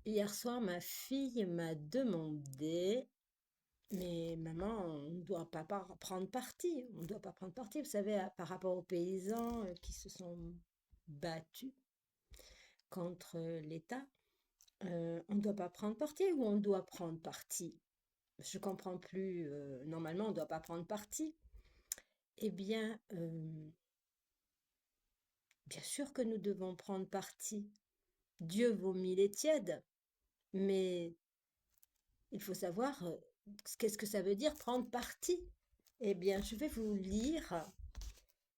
Hier soir, ma fille m'a demandé, mais maman, on ne doit pas prendre parti. On ne doit pas prendre parti, vous savez, par rapport aux paysans qui se sont battus contre l'État. On ne doit pas prendre parti ou on doit prendre parti? Je comprends plus. Normalement, on ne doit pas prendre parti. Eh bien, bien sûr que nous devons prendre parti. Dieu vomit les tièdes, mais il faut savoir qu'est-ce que ça veut dire prendre parti. Eh bien, je vais vous lire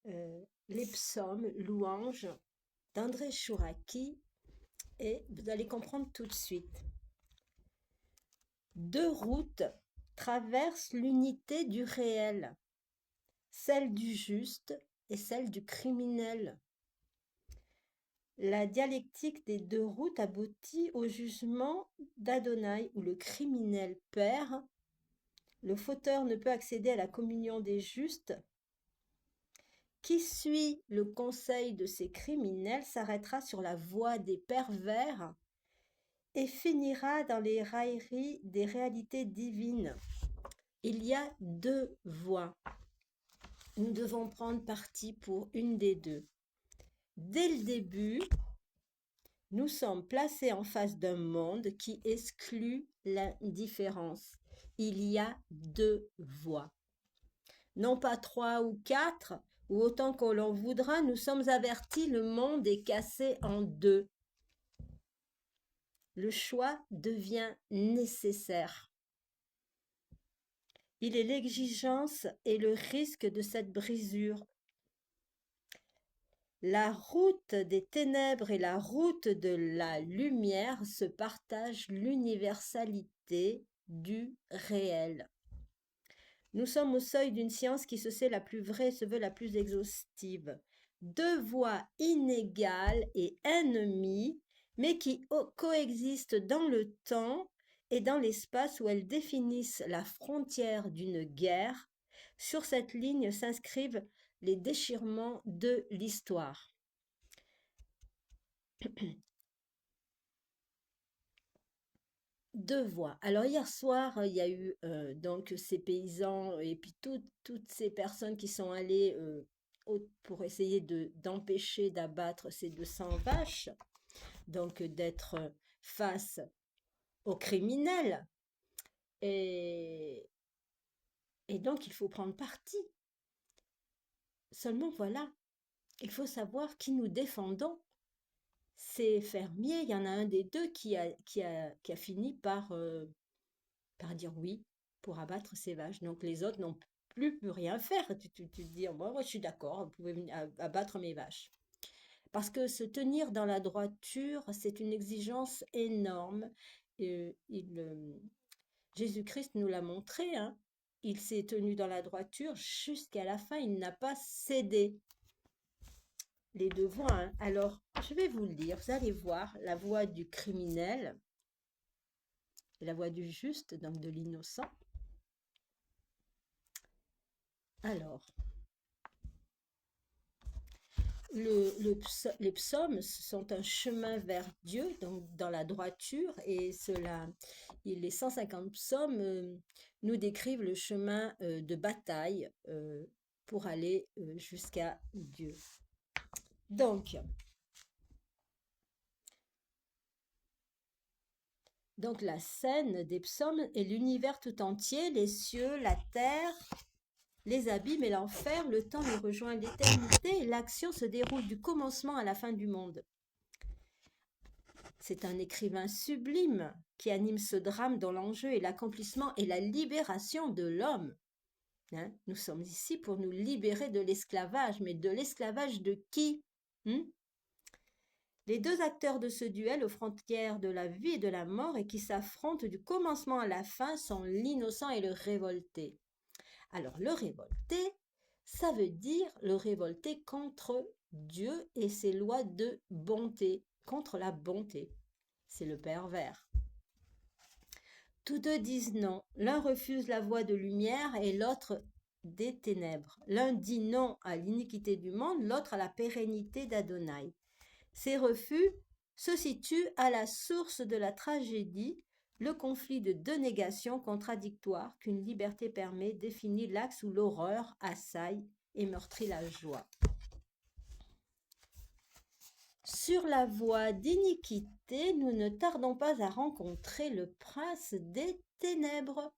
les psaumes, louanges d'André Chouraki et vous allez comprendre tout de suite. Deux routes traversent l'unité du réel, celle du juste et celle du criminel. La dialectique des deux routes aboutit au jugement d'Adonai où le criminel perd, le fauteur ne peut accéder à la communion des justes. Qui suit le conseil de ces criminels s'arrêtera sur la voie des pervers et finira dans les railleries des réalités divines. Il y a deux voies. Nous devons prendre parti pour une des deux. Dès le début, nous sommes placés en face d'un monde qui exclut l'indifférence. Il y a deux voies. Non pas trois ou quatre, ou autant que l'on voudra, nous sommes avertis, le monde est cassé en deux. Le choix devient nécessaire. Il est l'exigence et le risque de cette brisure. La route des ténèbres et la route de la lumière se partagent l'universalité du réel. Nous sommes au seuil d'une science qui se sait la plus vraie et se veut la plus exhaustive. Deux voies inégales et ennemies, mais qui coexistent dans le temps et dans l'espace où elles définissent la frontière d'une guerre. Sur cette ligne s'inscrivent les déchirements de l'histoire. Deux voix. Alors hier soir, il y a eu donc ces paysans et puis toutes ces personnes qui sont allées pour essayer d'empêcher d'abattre ces 200 vaches, donc d'être face aux criminels. Et, et donc il faut prendre parti. Seulement voilà, il faut savoir qui nous défendons. Ces fermiers, il y en a un des deux qui a fini par dire oui pour abattre ces vaches. Donc les autres n'ont plus rien faire. Tu te dis, moi je suis d'accord, vous pouvez abattre mes vaches. Parce que se tenir dans la droiture, c'est une exigence énorme. Jésus-Christ nous l'a montré, hein. Il s'est tenu dans la droiture jusqu'à la fin, il n'a pas cédé. Les deux voies, hein. Alors, je vais vous le dire, vous allez voir la voie du criminel et la voie du juste, donc de l'innocent. Alors, les psaumes sont un chemin vers Dieu, donc dans la droiture, et les 150 psaumes nous décrivent le chemin de bataille pour aller jusqu'à Dieu. Donc la scène des psaumes est l'univers tout entier, les cieux, la terre, les abîmes et l'enfer, le temps y rejoint l'éternité, et l'action se déroule du commencement à la fin du monde. C'est un écrivain sublime qui anime ce drame dont l'enjeu est l'accomplissement et la libération de l'homme. Hein, nous sommes ici pour nous libérer de l'esclavage, mais de l'esclavage de qui? Les deux acteurs de ce duel aux frontières de la vie et de la mort et qui s'affrontent du commencement à la fin sont l'innocent et le révolté. Alors le révolté, ça veut dire le révolté contre Dieu et ses lois de bonté, contre la bonté. C'est le pervers. Tous deux disent non. L'un refuse la voie de lumière et l'autre des ténèbres. L'un dit non à l'iniquité du monde, l'autre à la pérennité d'Adonai. Ces refus se situe à la source de la tragédie, le conflit de deux négations contradictoires qu'une liberté permet, définit l'axe où l'horreur assaille et meurtrit la joie. Sur la voie d'iniquité, nous ne tardons pas à rencontrer le prince des ténèbres.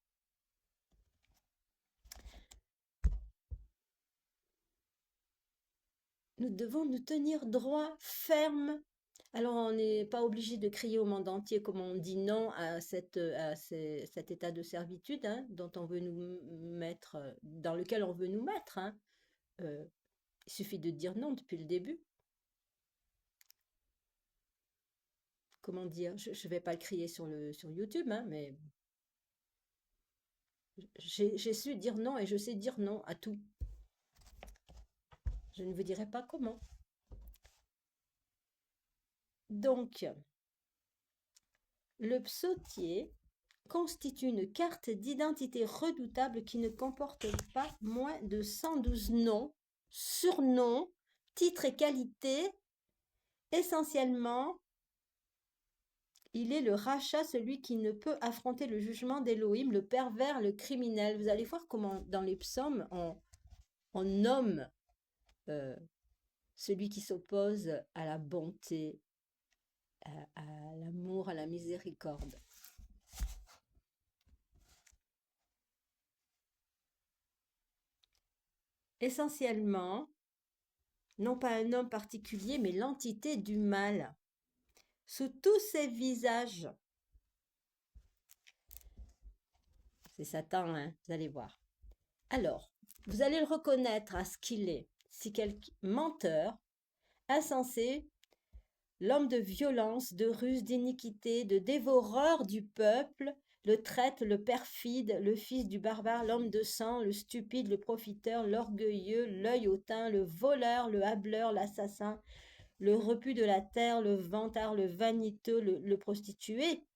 Nous devons nous tenir droit, ferme. Alors, on n'est pas obligé de crier au monde entier comme on dit non à cet état de servitude dont on veut nous mettre, dans lequel on veut nous mettre. Il suffit de dire non depuis le début. Comment dire? Je ne vais pas le crier sur YouTube, mais j'ai su dire non et je sais dire non à tout. Je ne vous dirai pas comment. Donc, le psautier constitue une carte d'identité redoutable qui ne comporte pas moins de 112 noms, surnoms, titres et qualités. Essentiellement, il est le rachat, celui qui ne peut affronter le jugement d'Élohim, le pervers, le criminel. Vous allez voir comment dans les psaumes, on nomme celui qui s'oppose à la bonté, à l'amour, à la miséricorde. Essentiellement, non pas un homme particulier, mais l'entité du mal, sous tous ses visages. C'est Satan, vous allez voir. Alors, vous allez le reconnaître à ce qu'il est. Si quelque menteur, insensé, l'homme de violence, de ruse, d'iniquité, de dévoreur du peuple, le traître, le perfide, le fils du barbare, l'homme de sang, le stupide, le profiteur, l'orgueilleux, l'œil hautain, le voleur, le hâbleur, l'assassin, le repu de la terre, le vantard, le vaniteux, le prostitué.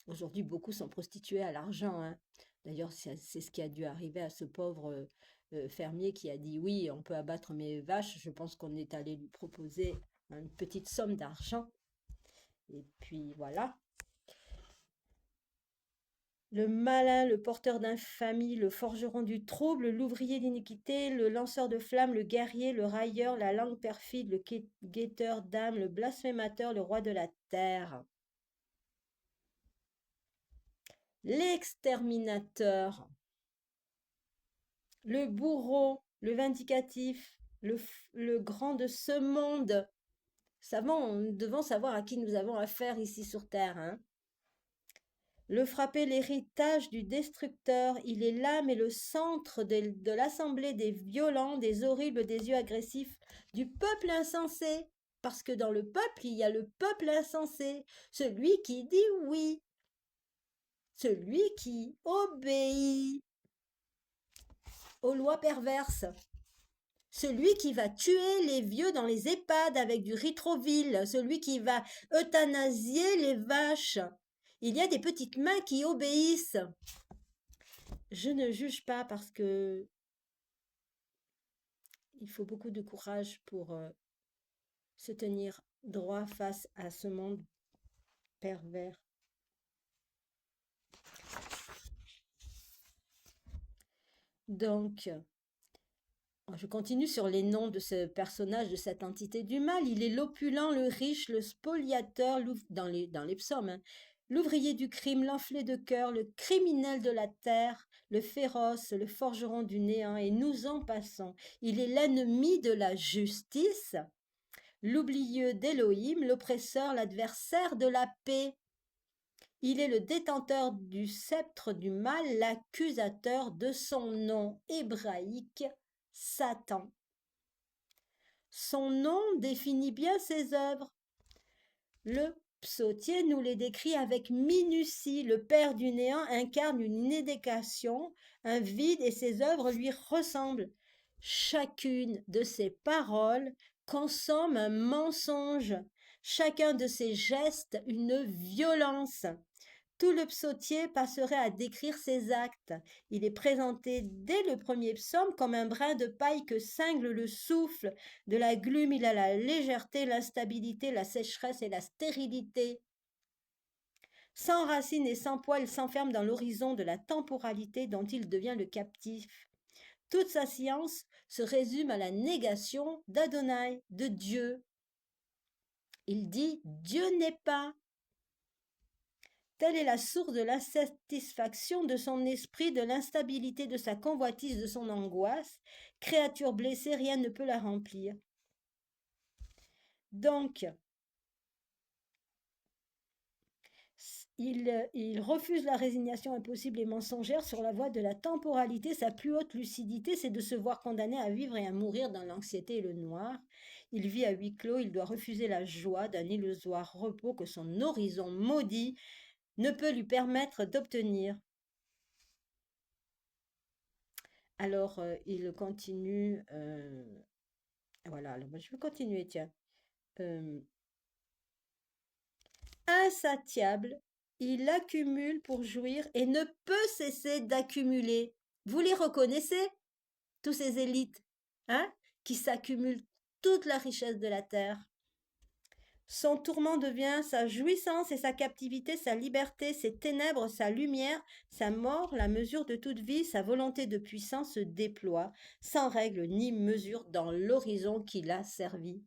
Aujourd'hui, beaucoup sont prostitués à l'argent. D'ailleurs, c'est ce qui a dû arriver à ce pauvre fermier qui a dit oui, on peut abattre mes vaches. Je pense qu'on est allé lui proposer une petite somme d'argent. Et puis voilà. Le malin, le porteur d'infamie, le forgeron du trouble, l'ouvrier d'iniquité, le lanceur de flammes, le guerrier, le railleur, la langue perfide, le guetteur d'âme, le blasphémateur, le roi de la terre. L'exterminateur, le bourreau, le vindicatif, le grand de ce monde. Nous devons savoir à qui nous avons affaire ici sur terre. Le frapper, l'héritage du destructeur, il est l'âme et le centre de l'assemblée des violents, des horribles, des yeux agressifs, du peuple insensé. Parce que dans le peuple, il y a le peuple insensé, celui qui dit oui, celui qui obéit aux lois perverses. Celui qui va tuer les vieux dans les EHPAD avec du Ritrovil, celui qui va euthanasier les vaches. Il y a des petites mains qui obéissent. Je ne juge pas parce que il faut beaucoup de courage pour se tenir droit face à ce monde pervers. Donc, je continue sur les noms de ce personnage, de cette entité du mal. Il est l'opulent, le riche, le spoliateur, dans les psaumes, l'ouvrier du crime, l'enflé de cœur, le criminel de la terre, le féroce, le forgeron du néant, et nous en passons. Il est l'ennemi de la justice, l'oublieux d'Élohim, l'oppresseur, l'adversaire de la paix. Il est le détenteur du sceptre du mal, l'accusateur de son nom hébraïque, Satan. Son nom définit bien ses œuvres. Le psautier nous les décrit avec minutie. Le Père du néant incarne une inéducation, un vide, et ses œuvres lui ressemblent. Chacune de ses paroles consomme un mensonge, chacun de ses gestes une violence. Tout le psautier passerait à décrire ses actes. Il est présenté dès le premier psaume comme un brin de paille que cingle le souffle. De la glume, il a la légèreté, l'instabilité, la sécheresse et la stérilité. Sans racines et sans poids, il s'enferme dans l'horizon de la temporalité dont il devient le captif. Toute sa science se résume à la négation d'Adonai, de Dieu. Il dit Dieu n'est pas. Telle est la source de l'insatisfaction de son esprit, de l'instabilité de sa convoitise, de son angoisse. Créature blessée, rien ne peut la remplir. Donc, il refuse la résignation impossible et mensongère sur la voie de la temporalité. Sa plus haute lucidité, c'est de se voir condamné à vivre et à mourir dans l'anxiété et le noir. Il vit à huis clos, il doit refuser la joie d'un illusoire repos que son horizon maudit ne peut lui permettre d'obtenir. Alors, il continue. Voilà, alors je vais continuer, tiens. Euh, Insatiable, il accumule pour jouir et ne peut cesser d'accumuler. Vous les reconnaissez, tous ces élites, hein, qui s'accumulent toute la richesse de la terre. Son tourment devient sa jouissance et sa captivité, sa liberté, ses ténèbres, sa lumière, sa mort, la mesure de toute vie, sa volonté de puissance se déploie, sans règle ni mesure dans l'horizon qui l'a servi.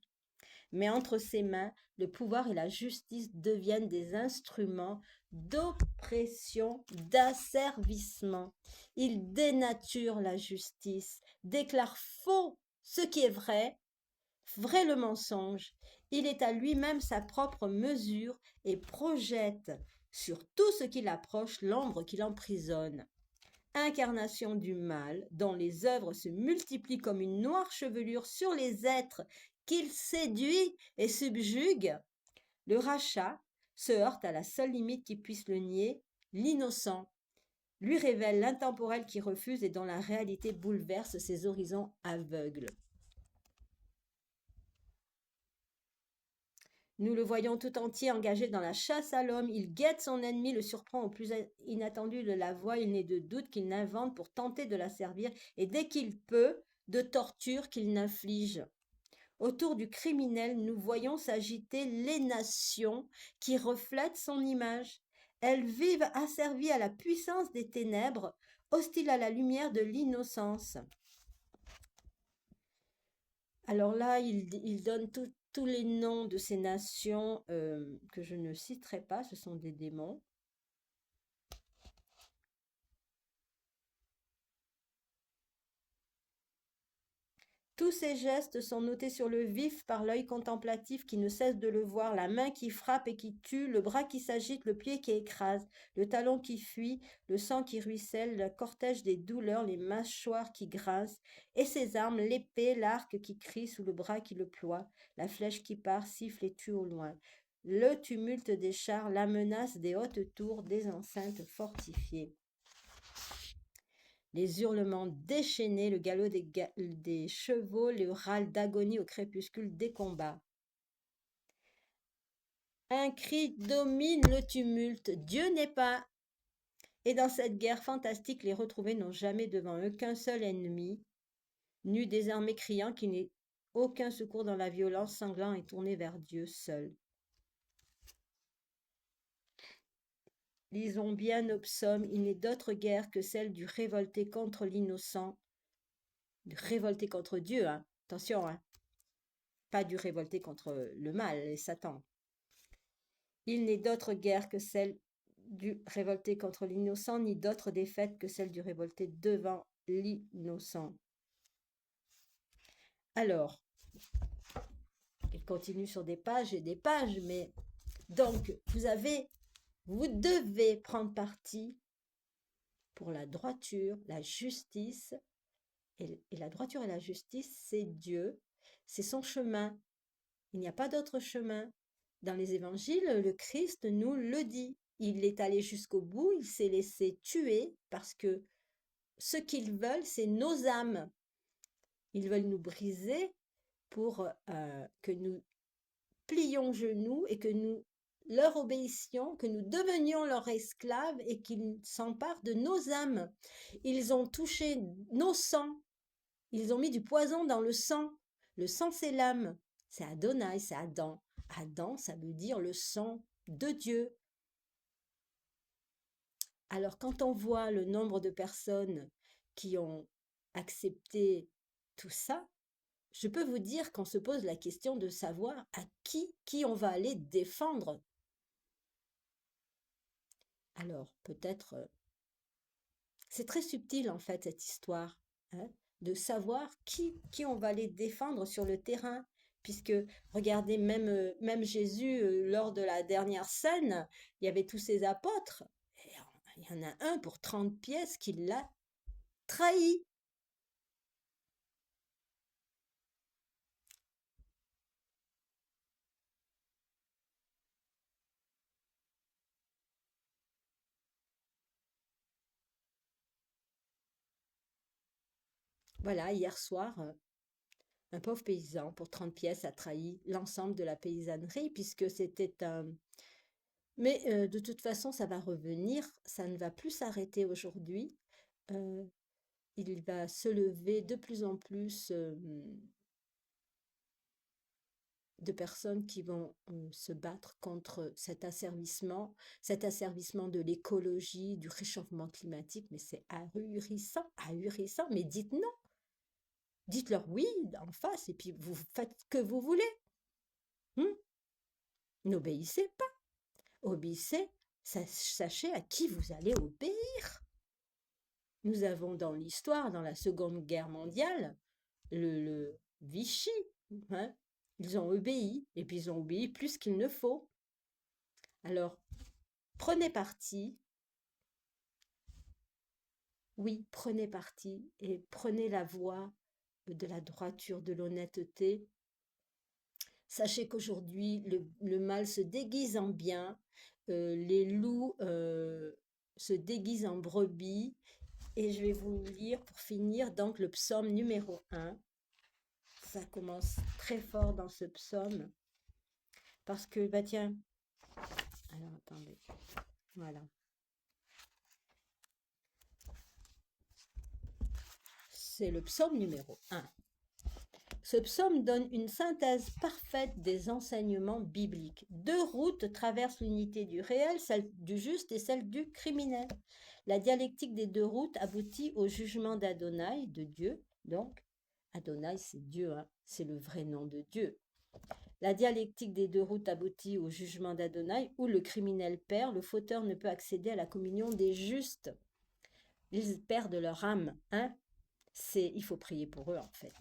Mais entre ses mains, le pouvoir et la justice deviennent des instruments d'oppression, d'asservissement. Il dénature la justice, déclare faux ce qui est vrai, vrai le mensonge. Il est à lui-même sa propre mesure et projette sur tout ce qui l'approche l'ombre qui l'emprisonne. Incarnation du mal, dont les œuvres se multiplient comme une noire chevelure sur les êtres qu'il séduit et subjugue, le rachat se heurte à la seule limite qui puisse le nier, l'innocent, lui révèle l'intemporel qui refuse et dont la réalité bouleverse ses horizons aveugles. Nous le voyons tout entier engagé dans la chasse à l'homme. Il guette son ennemi, le surprend au plus inattendu de la voie. Il n'est de doute qu'il n'invente pour tenter de la servir et dès qu'il peut, de torture qu'il n'inflige. Autour du criminel, nous voyons s'agiter les nations qui reflètent son image. Elles vivent asservies à la puissance des ténèbres, hostiles à la lumière de l'innocence. Alors là, il donne tous les noms de ces nations que je ne citerai pas, ce sont des démons. Tous ces gestes sont notés sur le vif par l'œil contemplatif qui ne cesse de le voir, la main qui frappe et qui tue, le bras qui s'agite, le pied qui écrase, le talon qui fuit, le sang qui ruisselle, le cortège des douleurs, les mâchoires qui grincent, et ses armes, l'épée, l'arc qui crie sous le bras qui le ploie, la flèche qui part, siffle et tue au loin. Le tumulte des chars, la menace des hautes tours, des enceintes fortifiées. Les hurlements déchaînés, le galop des chevaux, le râle d'agonie au crépuscule des combats. Un cri domine le tumulte, Dieu n'est pas. Et dans cette guerre fantastique, les retrouvés n'ont jamais devant eux qu'un seul ennemi, nu désormais criant qu'il n'est aucun secours dans la violence, sanglant et tourné vers Dieu seul. Lisons bien nos psaumes, il n'est d'autre guerre que celle du révolté contre l'innocent, du révolté contre Dieu, hein. Attention, hein. Pas du révolté contre le mal et Satan. Il n'est d'autre guerre que celle du révolté contre l'innocent, ni d'autre défaite que celle du révolté devant l'innocent. Alors, il continue sur des pages et des pages, mais donc vous devez prendre parti pour la droiture, la justice, et la droiture et la justice, c'est Dieu, c'est son chemin. Il n'y a pas d'autre chemin. Dans les évangiles, le Christ nous le dit. Il est allé jusqu'au bout, il s'est laissé tuer parce que ce qu'ils veulent, c'est nos âmes. Ils veulent nous briser pour que nous plions genoux et que nous leur obéissions, que nous devenions leurs esclaves et qu'ils s'emparent de nos âmes. Ils ont touché nos sangs, ils ont mis du poison dans le sang. Le sang, c'est l'âme. C'est Adonai, c'est Adam. Adam, ça veut dire le sang de Dieu. Alors, quand on voit le nombre de personnes qui ont accepté tout ça, je peux vous dire qu'on se pose la question de savoir à qui on va aller défendre. Alors, peut-être, c'est très subtil en fait cette histoire, hein, de savoir qui on va aller défendre sur le terrain. Puisque, regardez, même Jésus, lors de la dernière scène, il y avait tous ses apôtres. Et il y en a un pour 30 pièces qui l'a trahi. Voilà, hier soir, un pauvre paysan pour 30 pièces a trahi l'ensemble de la paysannerie puisque c'était un... Mais de toute façon, ça va revenir, ça ne va plus s'arrêter aujourd'hui. Euh, il va se lever de plus en plus de personnes qui vont se battre contre cet asservissement de l'écologie, du réchauffement climatique, mais c'est ahurissant, mais dites non, dites-leur oui en face et puis vous faites ce que vous voulez. Hmm. N'obéissez pas, obéissez, sachez à qui vous allez obéir. Nous avons dans l'histoire, dans la Seconde Guerre mondiale, le Vichy, hein, ils ont obéi, et puis ils ont obéi plus qu'il ne faut. Alors, prenez parti, oui, prenez parti, et prenez la voie de la droiture, de l'honnêteté. Sachez qu'aujourd'hui, le mal se déguise en bien, les loups se déguisent en brebis, et je vais vous lire pour finir donc le psaume numéro 1. Ça commence très fort dans ce psaume, parce que, bah tiens, alors attendez, voilà. C'est le psaume numéro 1. Ce psaume donne une synthèse parfaite des enseignements bibliques. Deux routes traversent l'unité du réel, celle du juste et celle du criminel. La dialectique des deux routes aboutit au jugement d'Adonai, de Dieu. Donc, Adonai, c'est Dieu, hein, c'est le vrai nom de Dieu. La dialectique des deux routes aboutit au jugement d'Adonai, où le criminel perd, le fauteur ne peut accéder à la communion des justes. Ils perdent leur âme, hein. Il faut prier pour eux, en fait.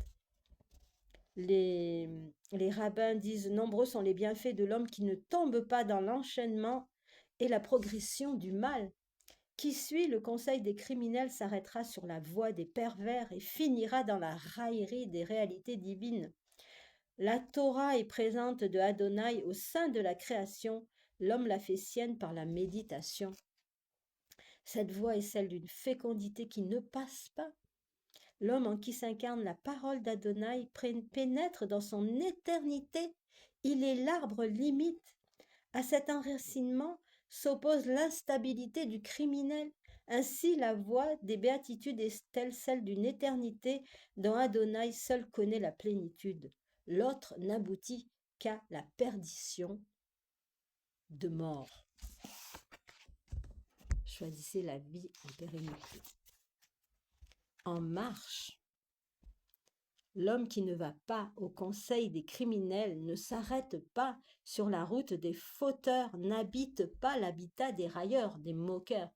Les, les rabbins disent, nombreux sont les bienfaits de l'homme qui ne tombe pas dans l'enchaînement et la progression du mal. Qui suit le conseil des criminels s'arrêtera sur la voie des pervers et finira dans la raillerie des réalités divines. La Torah est présente de Adonai au sein de la création, l'homme la fait sienne par la méditation. Cette voie est celle d'une fécondité qui ne passe pas. L'homme en qui s'incarne la parole d'Adonai pénètre dans son éternité. Il est l'arbre limite. À cet enracinement s'oppose l'instabilité du criminel. Ainsi, la voie des béatitudes est-elle celle d'une éternité dont Adonai seul connaît la plénitude. L'autre n'aboutit qu'à la perdition de mort. Choisissez la vie en pérennité. En marche. L'homme qui ne va pas au conseil des criminels ne s'arrête pas sur la route des fauteurs, n'habite pas l'habitat des railleurs, des moqueurs.